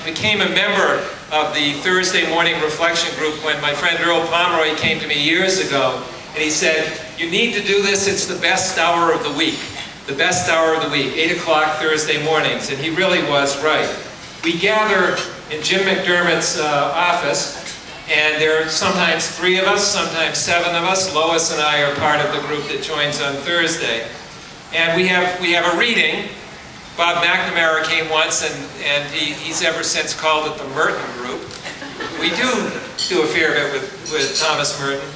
became a member of the Thursday morning reflection group when my friend Earl Pomeroy came to me years ago, and he said, "You need to do this, it's the best hour of the week." The best hour of the week, 8 o'clock Thursday mornings, and he really was right. We gather in Jim McDermott's office, and there are sometimes 3 of us, sometimes 7 of us. Lois and I are part of the group that joins on Thursday. And we have a reading. Bob McNamara came once, and he's ever since called it the Merton Group. We do a fair bit with Thomas Merton.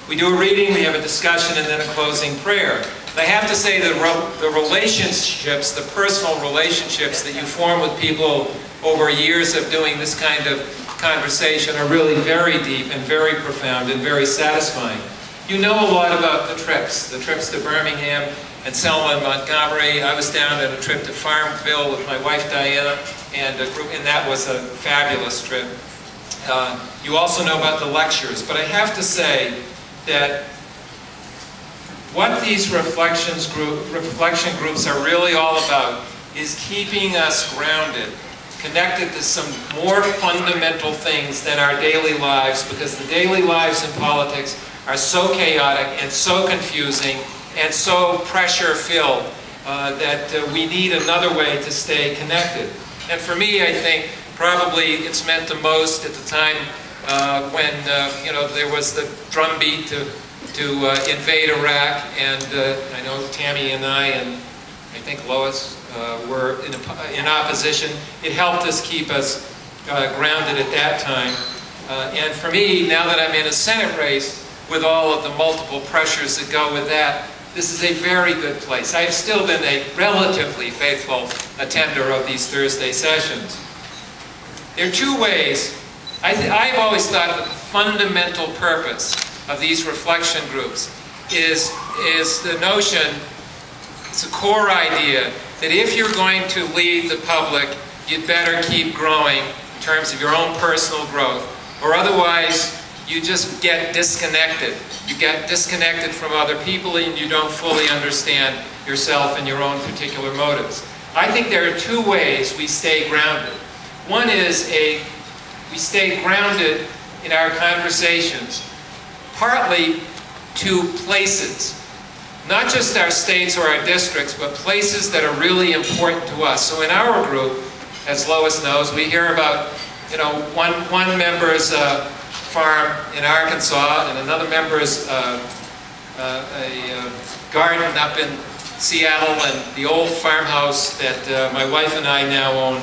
We do a reading, we have a discussion, and then a closing prayer. And I have to say that the relationships, the personal relationships that you form with people over years of doing this kind of conversation are really very deep and very profound and very satisfying. You know a lot about the trips to Birmingham and Selma and Montgomery. I was down on a trip to Farmville with my wife Diana and a group, and that was a fabulous trip. You also know about the lectures, but I have to say that what these reflection groups are really all about is keeping us grounded, connected to some more fundamental things than our daily lives, because the daily lives in politics are so chaotic and so confusing and so pressure-filled that we need another way to stay connected. And for me, I think probably it's meant the most at the time when there was the drumbeat to invade Iraq, and I know Tammy and I think Lois were in opposition. It helped us keep us grounded at that time. And for me, now that I'm in a Senate race with all of the multiple pressures that go with that, this is a very good place. I've still been a relatively faithful attender of these Thursday sessions. There are 2 ways. I've always thought that the fundamental purpose of these reflection groups is the notion, it's a core idea, that if you're going to lead the public, you'd better keep growing in terms of your own personal growth, or otherwise you just get disconnected. You get disconnected from other people and you don't fully understand yourself and your own particular motives. I think there are 2 ways we stay grounded. One is we stay grounded in our conversations, partly to places. Not just our states or our districts, but places that are really important to us. So in our group, as Lois knows, we hear about, one member's farm in Arkansas, and another member's a garden up in Seattle, and the old farmhouse that my wife and I now own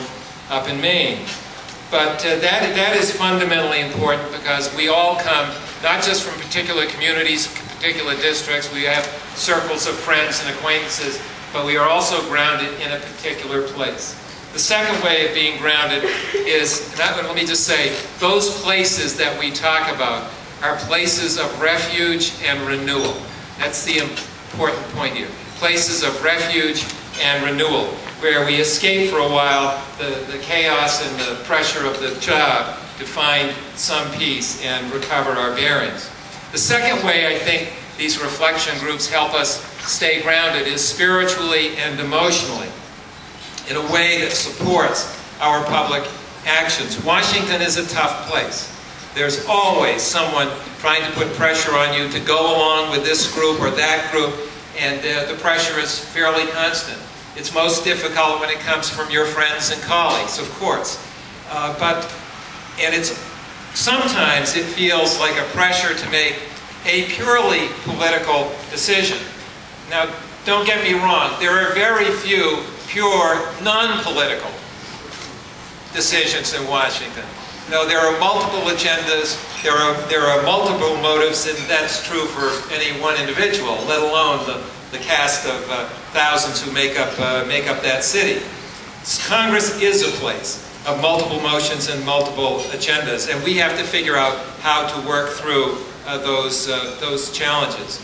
up in Maine. But that is fundamentally important because we all come not just from particular communities, particular districts. We have circles of friends and acquaintances, but we are also grounded in a particular place. The second way of being grounded is, let me just say, those places that we talk about are places of refuge and renewal. That's the important point here. Places of refuge and renewal, where we escape for a while the chaos and the pressure of the job to find some peace and recover our bearings. The second way I think these reflection groups help us stay grounded is spiritually and emotionally, in a way that supports our public actions. Washington is a tough place. There's always someone trying to put pressure on you to go along with this group or that group, and the pressure is fairly constant. It's most difficult when it comes from your friends and colleagues, of course. Sometimes it feels like a pressure to make a purely political decision. Now, don't get me wrong, there are very few pure, non-political decisions in Washington. No, there are multiple agendas, there are multiple motives, and that's true for any one individual, let alone the cast of thousands who make up that city. Congress is a place of multiple motions and multiple agendas, and we have to figure out how to work through those challenges.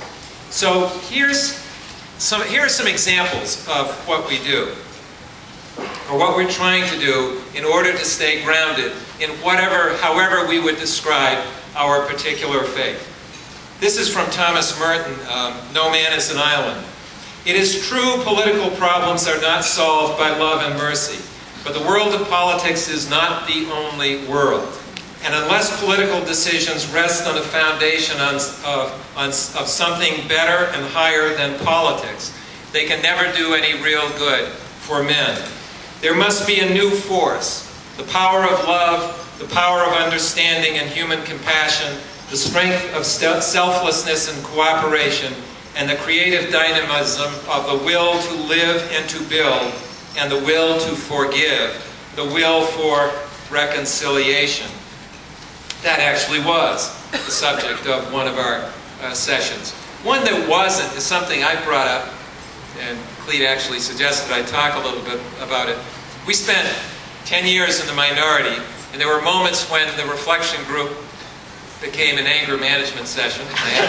So here are some examples of what we do, or what we're trying to do in order to stay grounded in however we would describe our particular faith. This is from Thomas Merton, No Man is an Island. It is true political problems are not solved by love and mercy, But the world of politics is not the only world. And unless political decisions rest on a foundation of something better and higher than politics, they can never do any real good for men. There must be a new force, the power of love, the power of understanding and human compassion, the strength of selflessness and cooperation, and the creative dynamism of the will to live and to build, and the will to forgive, the will for reconciliation. That actually was the subject of one of our sessions. One that wasn't is something I brought up, and Clete actually suggested I talk a little bit about it. We spent 10 years in the minority, and there were moments when the reflection group became an anger management session, I have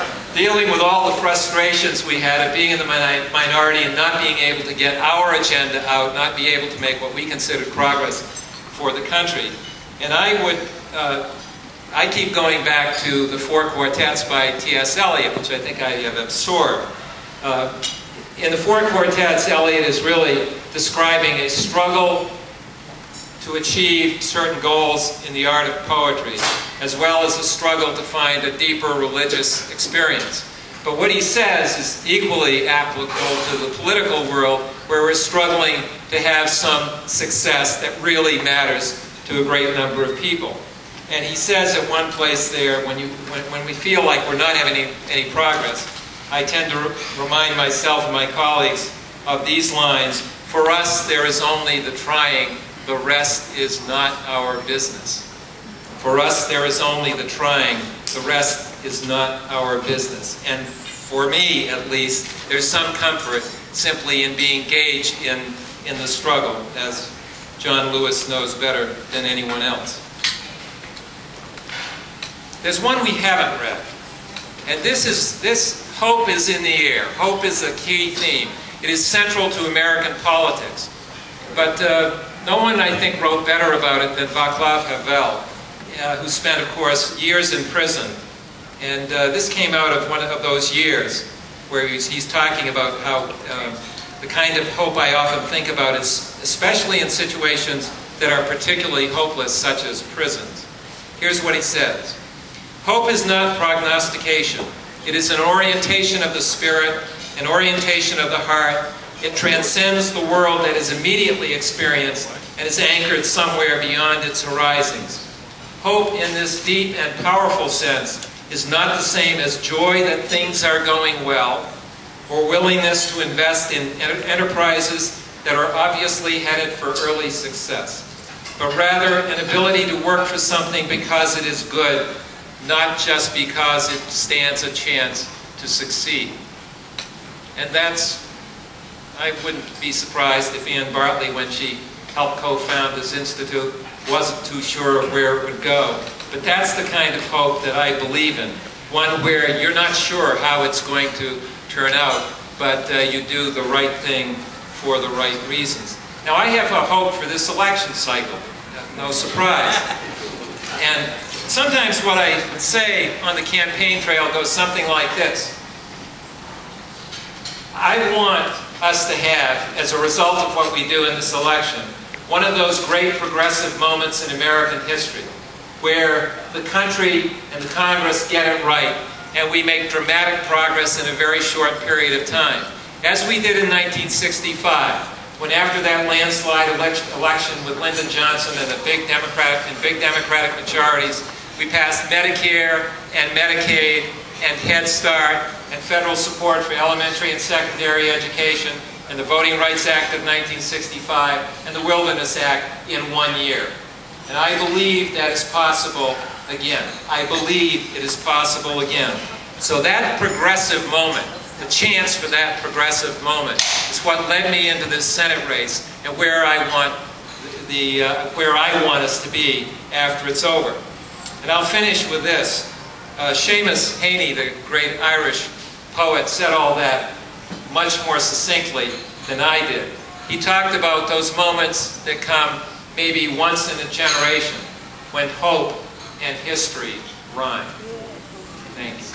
to say. Dealing with all the frustrations we had of being in the minority and not being able to get our agenda out, not be able to make what we considered progress for the country. And I keep going back to the Four Quartets by T.S. Eliot, which I think I have absorbed. In the Four Quartets, Eliot is really describing a struggle to achieve certain goals in the art of poetry, as well as a struggle to find a deeper religious experience. But what he says is equally applicable to the political world, where we're struggling to have some success that really matters to a great number of people. And he says at one place there, when we feel like we're not having any progress, I tend to remind myself and my colleagues of these lines: "For us there is only the trying, the rest is not our business." For us there is only the trying, the rest is not our business. And for me, at least, there's some comfort simply in being engaged in the struggle, as John Lewis knows better than anyone else. There's one we haven't read, and this hope is in the air. Hope is a key theme. It is central to American politics. But no one, I think, wrote better about it than Václav Havel, who spent, of course, years in prison. And this came out of one of those years where he's talking about how the kind of hope I often think about is especially in situations that are particularly hopeless, such as prisons. Here's what he says: "Hope is not prognostication. It is an orientation of the spirit, an orientation of the heart. It transcends the world that is immediately experienced and is anchored somewhere beyond its horizons. Hope in this deep and powerful sense is not the same as joy that things are going well, or willingness to invest in enterprises that are obviously headed for early success, but rather an ability to work for something because it is good, not just because it stands a chance to succeed." And that's, I wouldn't be surprised if Ann Bartley, when she helped co-found this institute, wasn't too sure of where it would go. But that's the kind of hope that I believe in, one where you're not sure how it's going to turn out, but you do the right thing for the right reasons. Now, I have a hope for this election cycle, no surprise. And sometimes what I say on the campaign trail goes something like this: I want us to have, as a result of what we do in this election, one of those great progressive moments in American history where the country and the Congress get it right and we make dramatic progress in a very short period of time. As we did in 1965, when after that landslide election with Lyndon Johnson and big Democratic majorities, we passed Medicare and Medicaid and Head Start and federal support for elementary and secondary education and the Voting Rights Act of 1965 and the Wilderness Act in 1 year. And I believe that is possible again. I believe it is possible again. So that progressive moment, the chance for that progressive moment, is what led me into this Senate race and where I want us to be after it's over. And I'll finish with this. Seamus Heaney, the great Irish poet, said all that much more succinctly than I did. He talked about those moments that come maybe once in a generation when hope and history rhyme. Thank you.